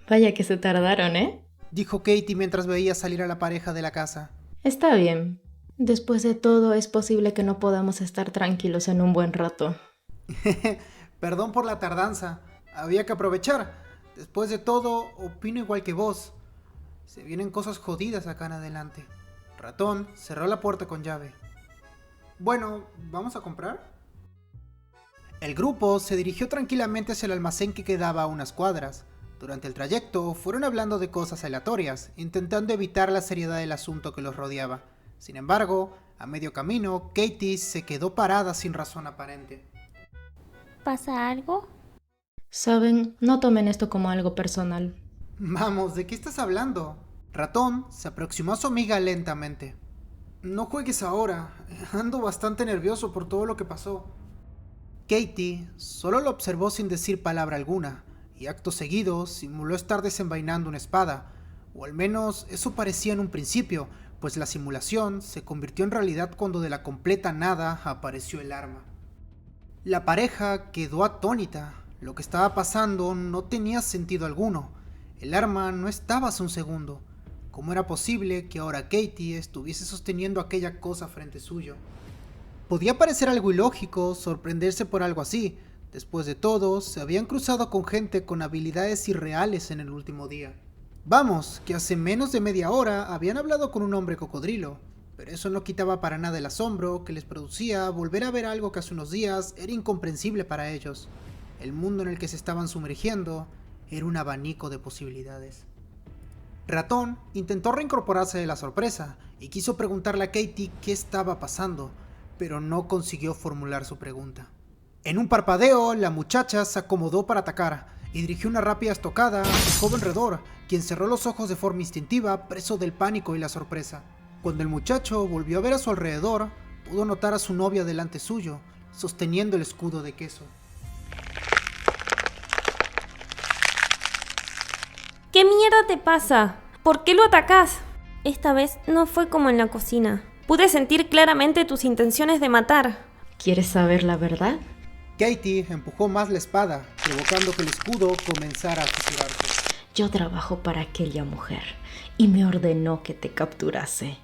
Vaya que se tardaron, ¿eh? Dijo Katie mientras veía salir a la pareja de la casa. Está bien. Después de todo, es posible que no podamos estar tranquilos en un buen rato. Perdón por la tardanza. Había que aprovechar. Después de todo, opino igual que vos. Se vienen cosas jodidas acá en adelante. Ratón cerró la puerta con llave. Bueno, ¿vamos a comprar? El grupo se dirigió tranquilamente hacia el almacén que quedaba a unas cuadras. Durante el trayecto fueron hablando de cosas aleatorias, intentando evitar la seriedad del asunto que los rodeaba. Sin embargo, a medio camino, Katie se quedó parada sin razón aparente. ¿Pasa algo? Saben, no tomen esto como algo personal. Vamos, ¿de qué estás hablando? Ratón se aproximó a su amiga lentamente. No juegues ahora, ando bastante nervioso por todo lo que pasó. Katie solo lo observó sin decir palabra alguna, y acto seguido simuló estar desenvainando una espada, o al menos eso parecía en un principio, pues la simulación se convirtió en realidad cuando de la completa nada apareció el arma. La pareja quedó atónita. Lo que estaba pasando no tenía sentido alguno. El arma no estaba hace un segundo. ¿Cómo era posible que ahora Katie estuviese sosteniendo aquella cosa frente suyo? Podía parecer algo ilógico sorprenderse por algo así. Después de todo, se habían cruzado con gente con habilidades irreales en el último día. Vamos, que hace menos de media hora habían hablado con un hombre cocodrilo, pero eso no quitaba para nada el asombro que les producía volver a ver algo que hace unos días era incomprensible para ellos. El mundo en el que se estaban sumergiendo era un abanico de posibilidades. Ratón intentó reincorporarse de la sorpresa y quiso preguntarle a Katie qué estaba pasando, pero no consiguió formular su pregunta. En un parpadeo, la muchacha se acomodó para atacar y dirigió una rápida estocada al joven Redor, quien cerró los ojos de forma instintiva, preso del pánico y la sorpresa. Cuando el muchacho volvió a ver a su alrededor, pudo notar a su novia delante suyo, sosteniendo el escudo de queso. ¿Qué mierda te pasa? ¿Por qué lo atacás? Esta vez no fue como en la cocina. Pude sentir claramente tus intenciones de matar. ¿Quieres saber la verdad? Katie empujó más la espada, provocando que el escudo comenzara a fisurarse. Yo trabajo para aquella mujer y me ordenó que te capturase.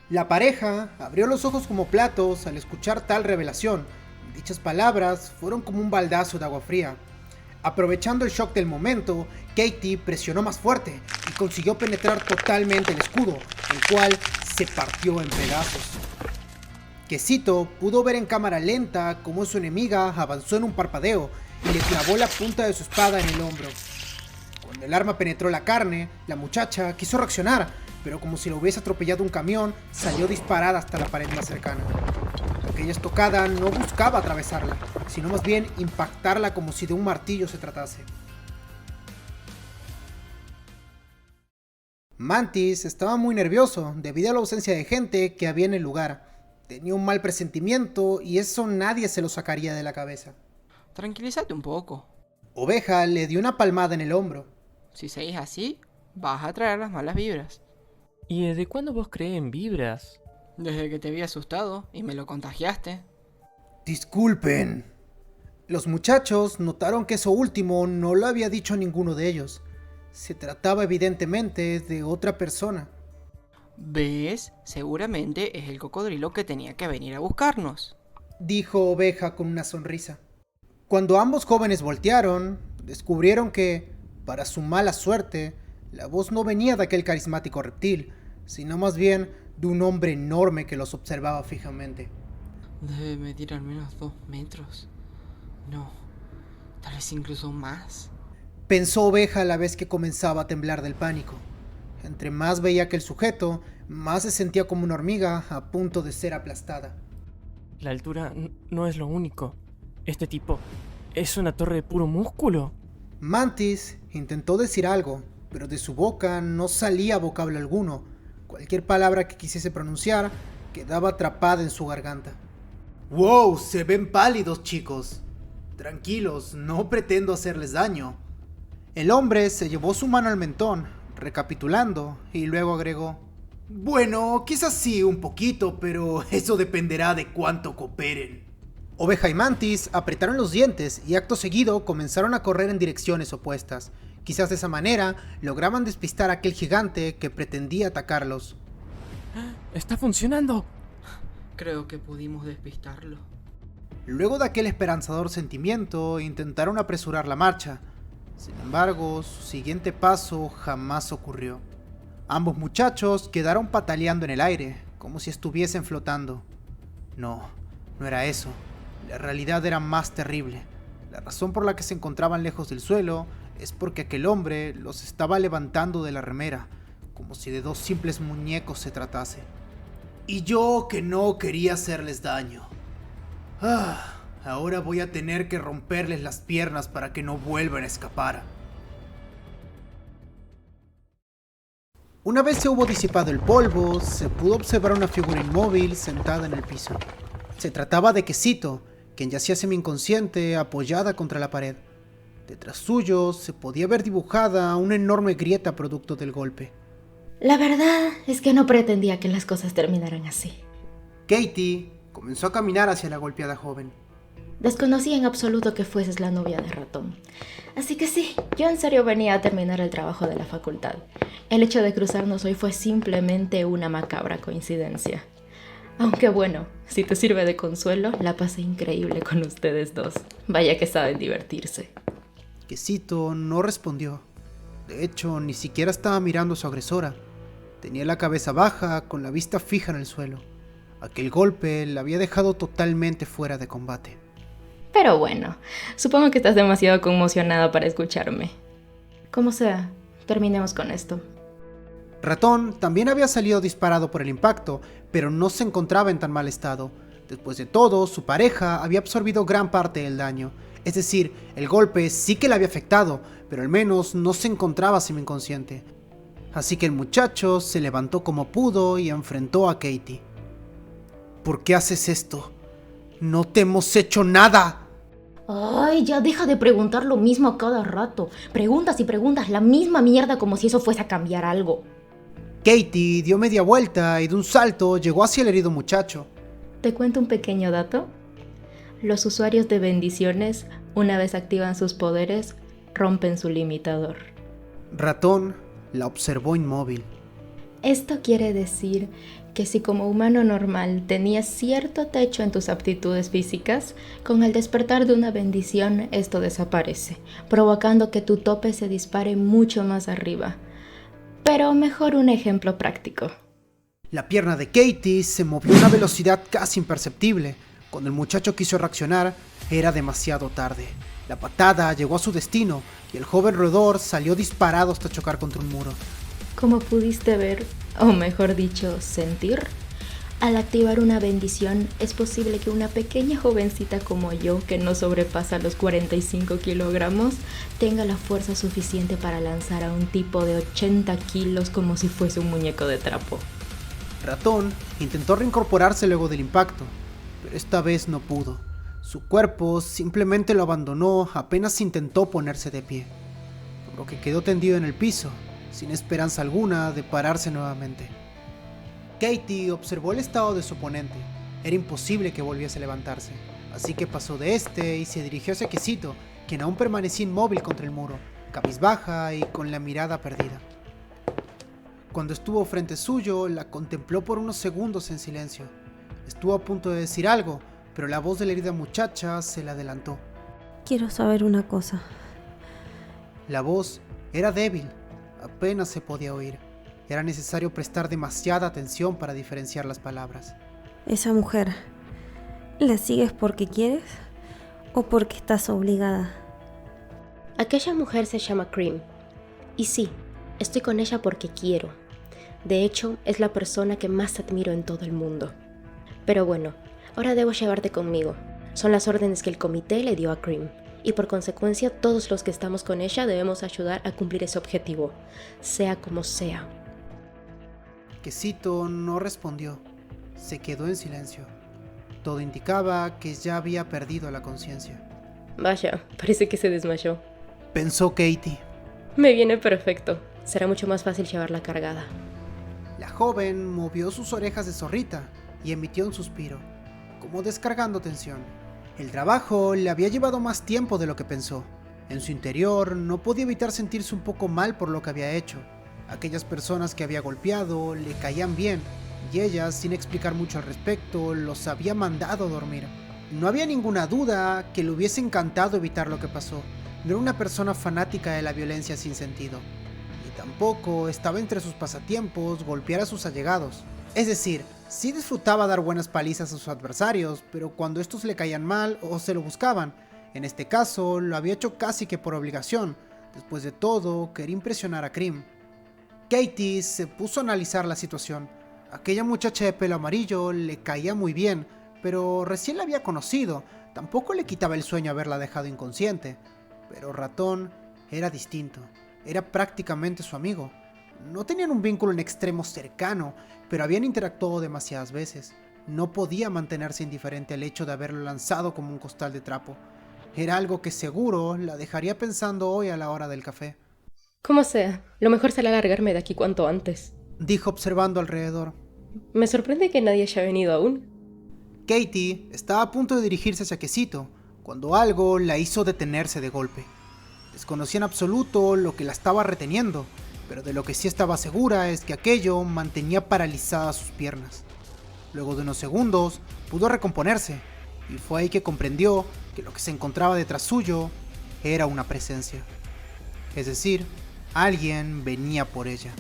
La pareja abrió los ojos como platos al escuchar tal revelación. Dichas palabras fueron como un baldazo de agua fría. Aprovechando el shock del momento, Katie presionó más fuerte y consiguió penetrar totalmente el escudo, el cual se partió en pedazos. Quesito pudo ver en cámara lenta cómo su enemiga avanzó en un parpadeo y le clavó la punta de su espada en el hombro. Cuando el arma penetró la carne, la muchacha quiso reaccionar, pero como si lo hubiese atropellado un camión, salió disparada hasta la pared más cercana. Aquella estocada no buscaba atravesarla, sino más bien impactarla como si de un martillo se tratase. Mantis estaba muy nervioso debido a la ausencia de gente que había en el lugar. Tenía un mal presentimiento y eso nadie se lo sacaría de la cabeza. Tranquilízate un poco. Oveja le dio una palmada en el hombro. Si seguís así, vas a traer las malas vibras. ¿Y desde cuándo vos crees en vibras? Desde que te vi asustado y me lo contagiaste. Disculpen. Los muchachos notaron que eso último no lo había dicho ninguno de ellos. Se trataba evidentemente de otra persona. ¿Ves? Seguramente es el cocodrilo que tenía que venir a buscarnos. Dijo Oveja con una sonrisa. Cuando ambos jóvenes voltearon, descubrieron que, para su mala suerte, la voz no venía de aquel carismático reptil, sino más bien de un hombre enorme que los observaba fijamente. Debe medir al menos 2 metros. No, tal vez incluso más. Pensó Oveja a la vez que comenzaba a temblar del pánico. Entre más veía que el sujeto, más se sentía como una hormiga a punto de ser aplastada. La altura no es lo único. Este tipo es una torre de puro músculo. Mantis intentó decir algo, pero de su boca no salía vocablo alguno. Cualquier palabra que quisiese pronunciar quedaba atrapada en su garganta. ¡Wow! Se ven pálidos, chicos. Tranquilos, no pretendo hacerles daño. El hombre se llevó su mano al mentón, recapitulando, y luego agregó: bueno, quizás sí un poquito, pero eso dependerá de cuánto cooperen. Oveja y Mantis apretaron los dientes y acto seguido comenzaron a correr en direcciones opuestas. Quizás de esa manera lograban despistar a aquel gigante que pretendía atacarlos. ¡Está funcionando! Creo que pudimos despistarlo. Luego de aquel esperanzador sentimiento, intentaron apresurar la marcha. Sin embargo, su siguiente paso jamás ocurrió. Ambos muchachos quedaron pataleando en el aire, como si estuviesen flotando. No era eso. La realidad era más terrible. La razón por la que se encontraban lejos del suelo es porque aquel hombre los estaba levantando de la remera, como si de dos simples muñecos se tratase. Y yo que no quería hacerles daño. Ahora voy a tener que romperles las piernas para que no vuelvan a escapar. Una vez se hubo disipado el polvo, se pudo observar una figura inmóvil sentada en el piso. Se trataba de Quesito, quien yacía semi-inconsciente apoyada contra la pared. Detrás suyo se podía ver dibujada una enorme grieta producto del golpe. La verdad es que no pretendía que las cosas terminaran así. Katie comenzó a caminar hacia la golpeada joven. Desconocía en absoluto que fueses la novia de Ratón. Así que sí, yo en serio venía a terminar el trabajo de la facultad. El hecho de cruzarnos hoy fue simplemente una macabra coincidencia. Aunque bueno, si te sirve de consuelo, la pasé increíble con ustedes dos. Vaya que saben divertirse. Quesito no respondió. De hecho, ni siquiera estaba mirando a su agresora. Tenía la cabeza baja, con la vista fija en el suelo. Aquel golpe la había dejado totalmente fuera de combate. Pero bueno, supongo que estás demasiado conmocionada para escucharme. Como sea, terminemos con esto. Ratón también había salido disparado por el impacto, pero no se encontraba en tan mal estado. Después de todo, su pareja había absorbido gran parte del daño. Es decir, el golpe sí que le había afectado, pero al menos no se encontraba semi-inconsciente. Así que el muchacho se levantó como pudo y enfrentó a Katie. ¿Por qué haces esto? ¡No te hemos hecho nada! Ay, ya deja de preguntar lo mismo a cada rato. Preguntas y preguntas la misma mierda como si eso fuese a cambiar algo. Katie dio media vuelta y de un salto llegó hacia el herido muchacho. ¿Te cuento un pequeño dato? Los usuarios de bendiciones, una vez activan sus poderes, rompen su limitador. Ratón la observó inmóvil. Esto quiere decir que si como humano normal tenías cierto techo en tus aptitudes físicas, con el despertar de una bendición esto desaparece, provocando que tu tope se dispare mucho más arriba. Pero mejor un ejemplo práctico. La pierna de Katie se movió a una velocidad casi imperceptible. Cuando el muchacho quiso reaccionar, era demasiado tarde. La patada llegó a su destino y el joven roedor salió disparado hasta chocar contra un muro. Como pudiste ver, o mejor dicho, sentir, al activar una bendición es posible que una pequeña jovencita como yo, que no sobrepasa los 45 kilogramos, tenga la fuerza suficiente para lanzar a un tipo de 80 kilos como si fuese un muñeco de trapo. Ratón intentó reincorporarse luego del impacto, pero esta vez no pudo. Su cuerpo simplemente lo abandonó apenas intentó ponerse de pie, por lo que quedó tendido en el piso, sin esperanza alguna de pararse nuevamente. Katie observó el estado de su oponente. Era imposible que volviese a levantarse, así que pasó de este y se dirigió hacia Quesito, quien aún permanecía inmóvil contra el muro, cabizbaja y con la mirada perdida. Cuando estuvo frente suyo, la contempló por unos segundos en silencio. Estuvo a punto de decir algo, pero la voz de la herida muchacha se le adelantó. Quiero saber una cosa. La voz era débil, apenas se podía oír. Era necesario prestar demasiada atención para diferenciar las palabras. ¿Esa mujer, la sigues porque quieres o porque estás obligada? Aquella mujer se llama Cream. Y sí, estoy con ella porque quiero. De hecho, es la persona que más admiro en todo el mundo. Pero bueno, ahora debo llevarte conmigo. Son las órdenes que el comité le dio a Cream. Y por consecuencia, todos los que estamos con ella debemos ayudar a cumplir ese objetivo, sea como sea. Quesito no respondió. Se quedó en silencio. Todo indicaba que ya había perdido la conciencia. Vaya, parece que se desmayó. Pensó Katie. Me viene perfecto. Será mucho más fácil llevarla cargada. La joven movió sus orejas de zorrita y emitió un suspiro, como descargando tensión. El trabajo le había llevado más tiempo de lo que pensó. En su interior no podía evitar sentirse un poco mal por lo que había hecho. Aquellas personas que había golpeado le caían bien, y ella, sin explicar mucho al respecto, los había mandado a dormir. No había ninguna duda que le hubiese encantado evitar lo que pasó. No era una persona fanática de la violencia sin sentido. Y tampoco estaba entre sus pasatiempos golpear a sus allegados. Es decir, sí disfrutaba dar buenas palizas a sus adversarios, pero cuando estos le caían mal o se lo buscaban. En este caso, lo había hecho casi que por obligación. Después de todo, quería impresionar a Cream. Katie se puso a analizar la situación. Aquella muchacha de pelo amarillo le caía muy bien, pero recién la había conocido. Tampoco le quitaba el sueño haberla dejado inconsciente. Pero Ratón era distinto. Era prácticamente su amigo. No tenían un vínculo en extremo cercano, pero habían interactuado demasiadas veces. No podía mantenerse indiferente al hecho de haberlo lanzado como un costal de trapo. Era algo que seguro la dejaría pensando hoy a la hora del café. Como sea, lo mejor será largarme de aquí cuanto antes. Dijo observando alrededor. Me sorprende que nadie haya venido aún. Katie estaba a punto de dirigirse hacia Quesito, cuando algo la hizo detenerse de golpe. Desconocía en absoluto lo que la estaba reteniendo, pero de lo que sí estaba segura es que aquello mantenía paralizadas sus piernas. Luego de unos segundos, pudo recomponerse, y fue ahí que comprendió que lo que se encontraba detrás suyo era una presencia. Es decir, alguien venía por ella.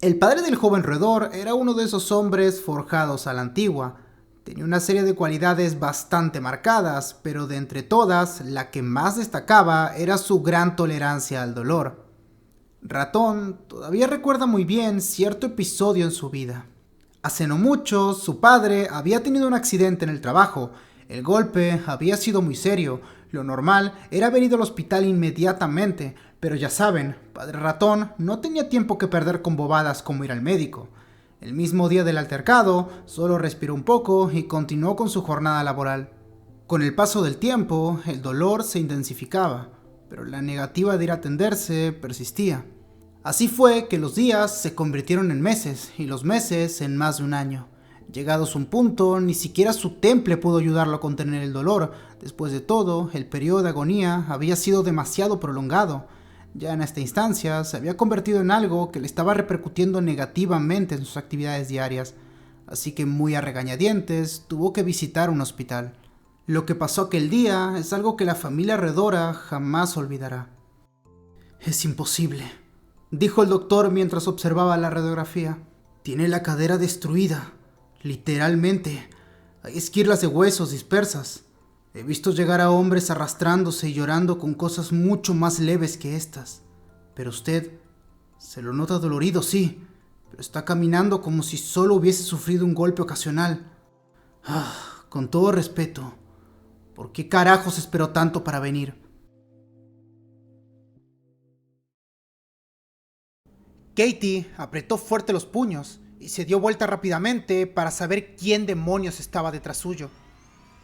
El padre del joven roedor era uno de esos hombres forjados a la antigua. Tenía una serie de cualidades bastante marcadas, pero de entre todas, la que más destacaba era su gran tolerancia al dolor. Ratón todavía recuerda muy bien cierto episodio en su vida. Hace no mucho, su padre había tenido un accidente en el trabajo. El golpe había sido muy serio. Lo normal era haber ido al hospital inmediatamente, pero ya saben, Padre Ratón no tenía tiempo que perder con bobadas como ir al médico. El mismo día del altercado, solo respiró un poco y continuó con su jornada laboral. Con el paso del tiempo, el dolor se intensificaba, pero la negativa de ir a atenderse persistía. Así fue que los días se convirtieron en meses y los meses en más de un año. Llegados a un punto, ni siquiera su temple pudo ayudarlo a contener el dolor. Después de todo, el periodo de agonía había sido demasiado prolongado. Ya en esta instancia, se había convertido en algo que le estaba repercutiendo negativamente en sus actividades diarias. Así que muy a regañadientes, tuvo que visitar un hospital. Lo que pasó aquel día es algo que la familia Redora jamás olvidará. Es imposible, dijo el doctor mientras observaba la radiografía. Tiene la cadera destruida. Literalmente, hay esquirlas de huesos dispersas. He visto llegar a hombres arrastrándose y llorando con cosas mucho más leves que estas. Pero usted se lo nota dolorido, sí, pero está caminando como si solo hubiese sufrido un golpe ocasional. Con todo respeto, ¿por qué carajos esperó tanto para venir? Katie apretó fuerte los puños y se dio vuelta rápidamente para saber quién demonios estaba detrás suyo.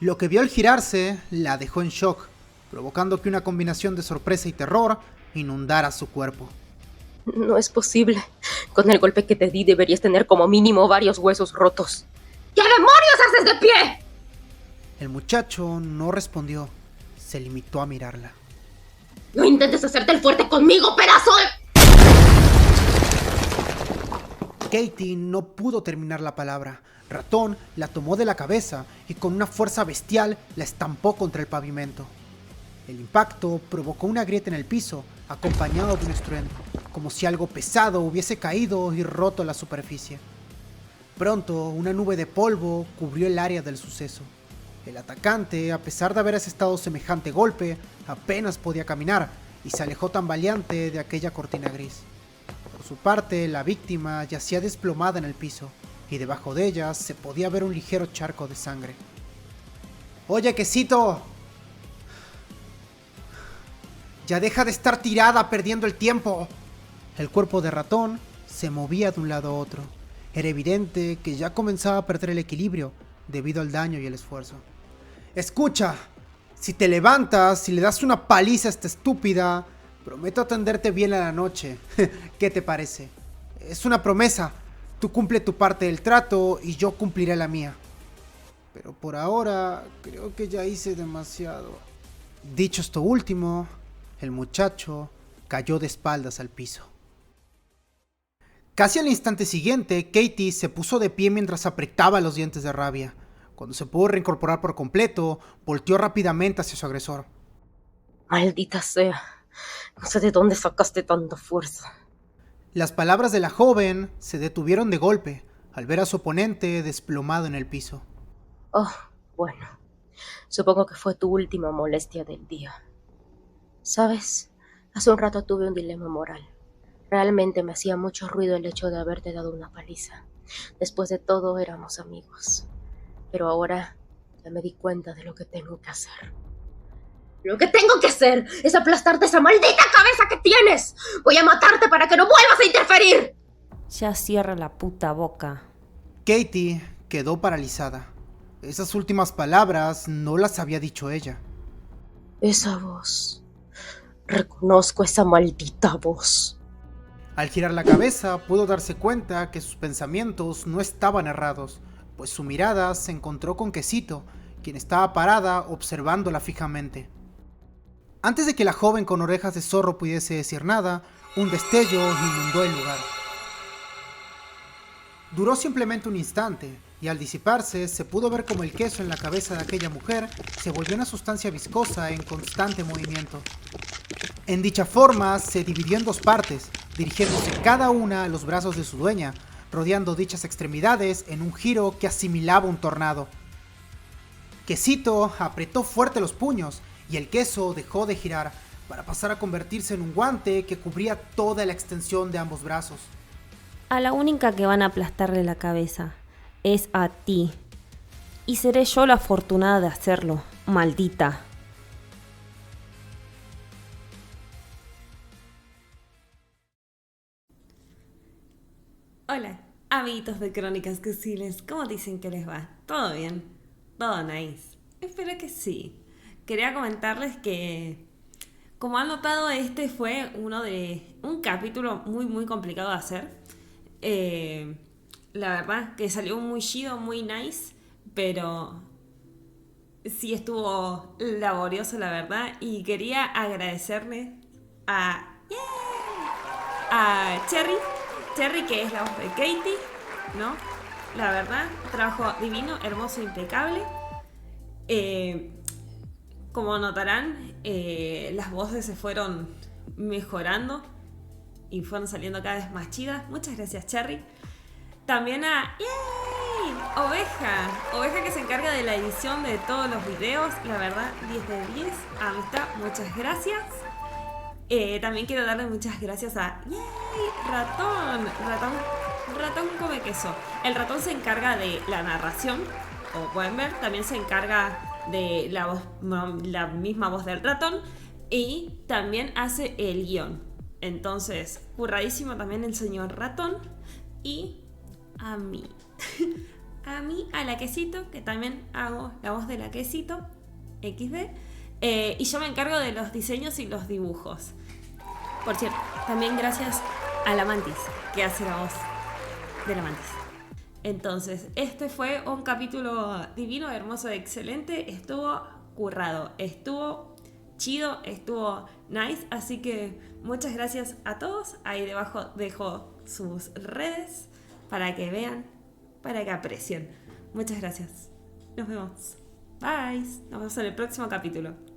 Lo que vio al girarse la dejó en shock, provocando que una combinación de sorpresa y terror inundara su cuerpo. No es posible. Con el golpe que te di deberías tener como mínimo varios huesos rotos. ¿Qué demonios haces de pie? El muchacho no respondió, se limitó a mirarla. No intentes hacerte el fuerte conmigo, pedazo de... Katie no pudo terminar la palabra. Ratón la tomó de la cabeza y con una fuerza bestial la estampó contra el pavimento. El impacto provocó una grieta en el piso, acompañado de un estruendo, como si algo pesado hubiese caído y roto la superficie. Pronto, una nube de polvo cubrió el área del suceso. El atacante, a pesar de haber asestado semejante golpe, apenas podía caminar y se alejó tambaleante de aquella cortina gris. Por su parte, la víctima yacía desplomada en el piso, y debajo de ella se podía ver un ligero charco de sangre. ¡Oye, Quesito! ¡Ya deja de estar tirada perdiendo el tiempo! El cuerpo de Ratón se movía de un lado a otro. Era evidente que ya comenzaba a perder el equilibrio debido al daño y el esfuerzo. ¡Escucha! Si te levantas y le das una paliza a esta estúpida, prometo atenderte bien a la noche. ¿Qué te parece? Es una promesa. Tú cumple tu parte del trato y yo cumpliré la mía. pero por ahora creo que ya hice demasiado. Dicho esto último, el muchacho cayó de espaldas al piso. Casi al instante siguiente, Katie se puso de pie mientras apretaba los dientes de rabia. Cuando se pudo reincorporar por completo, volteó rápidamente hacia su agresor. Maldita sea. No sé de dónde sacaste tanta fuerza. Las palabras de la joven se detuvieron de golpe al ver a su oponente desplomado en el piso. Oh, bueno. Supongo que fue tu última molestia del día. ¿Sabes? Hace un rato tuve un dilema moral. Realmente me hacía mucho ruido el hecho de haberte dado una paliza. Después de todo, éramos amigos. Pero ahora ya me di cuenta de lo que tengo que hacer. Lo que tengo que hacer es aplastarte esa maldita cabeza que tienes. Voy a matarte para que no vuelvas a interferir. Ya cierra la puta boca. Katie quedó paralizada. Esas últimas palabras no las había dicho ella. Esa voz. Reconozco esa maldita voz. Al girar la cabeza, pudo darse cuenta que sus pensamientos no estaban errados, pues su mirada se encontró con Quesito, quien estaba parada observándola fijamente. Antes de que la joven con orejas de zorro pudiese decir nada, un destello inundó el lugar. Duró simplemente un instante, y al disiparse se pudo ver como el queso en la cabeza de aquella mujer se volvió una sustancia viscosa en constante movimiento. En dicha forma se dividió en dos partes, dirigiéndose cada una a los brazos de su dueña, rodeando dichas extremidades en un giro que asimilaba un tornado. Quesito apretó fuerte los puños y el queso dejó de girar para pasar a convertirse en un guante que cubría toda la extensión de ambos brazos. A la única que van a aplastarle la cabeza es a ti. Y seré yo la afortunada de hacerlo, maldita. Hola, amiguitos de Crónicas Casiles, ¿cómo dicen que les va? ¿Todo bien? ¿Todo nice? Espero que sí. Quería comentarles que, como han notado, este fue un capítulo muy complicado de hacer. La verdad que salió muy chido, muy nice, pero sí estuvo laborioso, la verdad. Y quería agradecerle a Cherry, que es la voz de Katie, ¿no? La verdad, trabajo divino, hermoso, impecable. Como notarán, las voces se fueron mejorando y fueron saliendo cada vez más chidas. Muchas gracias, Cherry. También a Oveja que se encarga de la edición de todos los videos. La verdad, 10 de 10. Amistad, muchas gracias. También quiero darle muchas gracias a Ratón come queso. El ratón se encarga de la narración, como pueden ver. También se encarga de la misma voz del ratón. Y también hace el guión. Entonces, curradísimo también el señor ratón. Y a mí. A la Quesito, que también hago la voz de la Quesito XD. Y yo me encargo de los diseños y los dibujos. Por cierto, también gracias a la Mantis, que hace la voz de la Mantis. Entonces, este fue un capítulo divino, hermoso, excelente. Estuvo currado, estuvo chido, estuvo nice. Así que muchas gracias a todos. Ahí debajo dejo sus redes para que vean, para que aprecien. Muchas gracias. Nos vemos. Bye. Nos vemos en el próximo capítulo.